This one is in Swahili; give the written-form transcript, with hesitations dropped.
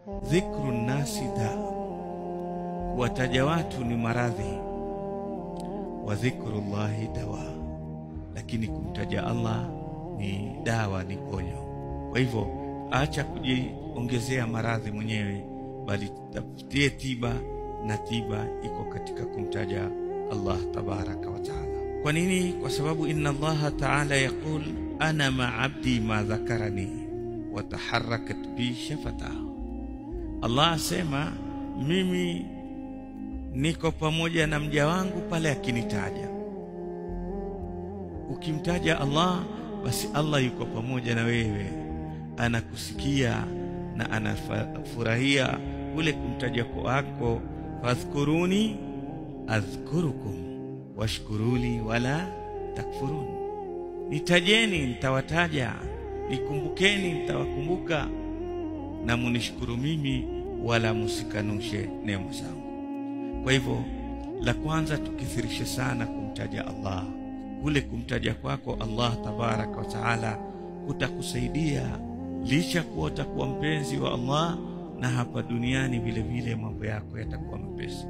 dhikru nasi da, wataja watu ni maradhi, wa dhikrullahi dawa, lakini kumtaja Allah ni dawa, ni ponyo. Kwa hivyo acha kujiongezea maradhi mwenyewe, bali tafutie tiba, na tiba iko katika kumtaja Allah tabaraka wa taala. Kwa nini? Kwa sababu inna Allah taala yaqul ana ma'abdi ma dhakarani wa taharrakat bi shafata. Allah asema mimi niko pamoja na mja wangu pale akinitaja. Ukimtaja Allah, basi Allah yuko pamoja na wewe, anakusikia na anafurahia ule kumtaja kwako. Fadhkuruni adhkurukum washkuruli wala takfurun, nitajeni nitawataja, nikumbukeni nitawakumbuka, na munishukuru mimi wala musikanushe neema zangu. Kwa hivyo la kwanza, tukithirishe sana kumtaja Allah. Kule kumtaja kwako Allah tabaraka wa taala kutakusaidia licha kuwa utakuwa mpenzi wa Allah, na hapa duniani vile vile mambo yako yatakuwa mepesi.